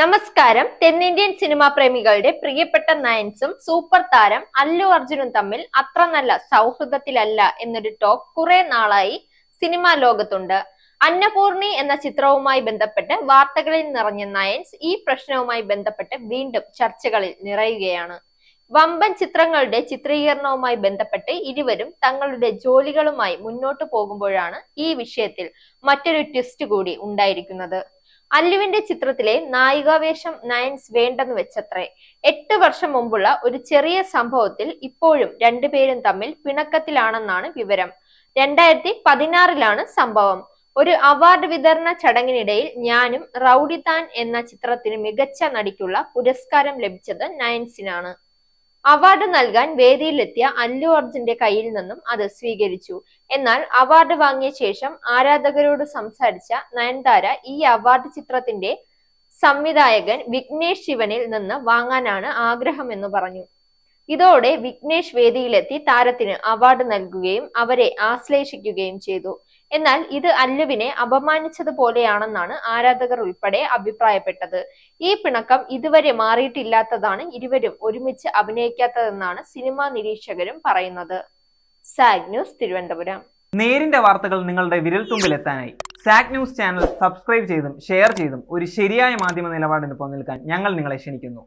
നമസ്കാരം. തെന്നിന്ത്യൻ സിനിമാ പ്രേമികളുടെ പ്രിയപ്പെട്ട നയൻസും സൂപ്പർ താരം അല്ലു അർജുനും തമ്മിൽ അത്ര നല്ല സൗഹൃദത്തിലല്ല എന്നൊരു ടോക്ക് കുറെ നാളായി സിനിമാ ലോകത്തുണ്ട്. അന്നപൂർണി എന്ന ചിത്രവുമായി ബന്ധപ്പെട്ട് വാർത്തകളിൽ നിറഞ്ഞ നയൻസ് ഈ പ്രശ്നവുമായി ബന്ധപ്പെട്ട് വീണ്ടും ചർച്ചകളിൽ നിറയുകയാണ്. വമ്പൻ ചിത്രങ്ങളുടെ ചിത്രീകരണവുമായി ബന്ധപ്പെട്ട് ഇരുവരും തങ്ങളുടെ ജോലികളുമായി മുന്നോട്ടു പോകുമ്പോഴാണ് ഈ വിഷയത്തിൽ മറ്റൊരു ട്വിസ്റ്റ് കൂടി ഉണ്ടായിരിക്കുന്നത്. അല്ലുവിന്റെ ചിത്രത്തിലെ നായികാവേഷം നയൻസ് വേണ്ടെന്ന് വെച്ചത്രേ. 8 വർഷം മുമ്പുള്ള ഒരു ചെറിയ സംഭവത്തിൽ ഇപ്പോഴും രണ്ടുപേരും തമ്മിൽ പിണക്കത്തിലാണെന്നാണ് വിവരം. 2016 സംഭവം. ഒരു അവാർഡ് വിതരണ ചടങ്ങിനിടയിൽ ഞാനും റൌഡിതാൻ എന്ന ചിത്രത്തിന് മികച്ച നടിക്കുള്ള പുരസ്കാരം ലഭിച്ചത് നയൻസിനാണ്. അവാർഡ് നൽകാൻ വേദിയിലെത്തിയ അല്ലു അർജുന്റെ കയ്യിൽ നിന്നും അത് സ്വീകരിച്ചു. എന്നാൽ അവാർഡ് വാങ്ങിയ ശേഷം ആരാധകരോട് സംസാരിച്ച നയൻതാര ഈ അവാർഡ് ചിത്രത്തിന്റെ സംവിധായകൻ വിഘ്നേഷ് ശിവനിൽ നിന്ന് വാങ്ങാനാണ് ആഗ്രഹമെന്ന് പറഞ്ഞു. ഇതോടെ വിഘ്നേഷ് വേദിയിലെത്തി താരത്തിന് അവാർഡ് നൽകുകയും അവരെ ആശ്ലേഷിക്കുകയും ചെയ്തു. എന്നാൽ ഇത് അല്ലുവിനെ അപമാനിച്ചതുപോലെയാണെന്നാണ് ആരാധകർ ഉൾപ്പെടെ അഭിപ്രായപ്പെട്ടത്. ഈ പിണക്കം ഇതുവരെ മാറിയിട്ടില്ലാത്തതാണ് ഇരുവരും ഒരുമിച്ച് അഭിനയിക്കാത്തതെന്നാണ് സിനിമാ നിരീക്ഷകരും പറയുന്നത്. Zag news, Thiruvananthapuram. നേരിന്റെ വാർത്തകൾ നിങ്ങളുടെ വിരൽത്തുമ്പിൽ എത്താനായി സാഗ് ന്യൂസ് ചാനൽ സബ്സ്ക്രൈബ് ചെയ്തും ഷെയർ ചെയ്തും ഒരു ശരിയായ മാധ്യമ നിലപാടിന് നിൽക്കാൻ ഞങ്ങൾ നിങ്ങളെ ക്ഷണിക്കുന്നു.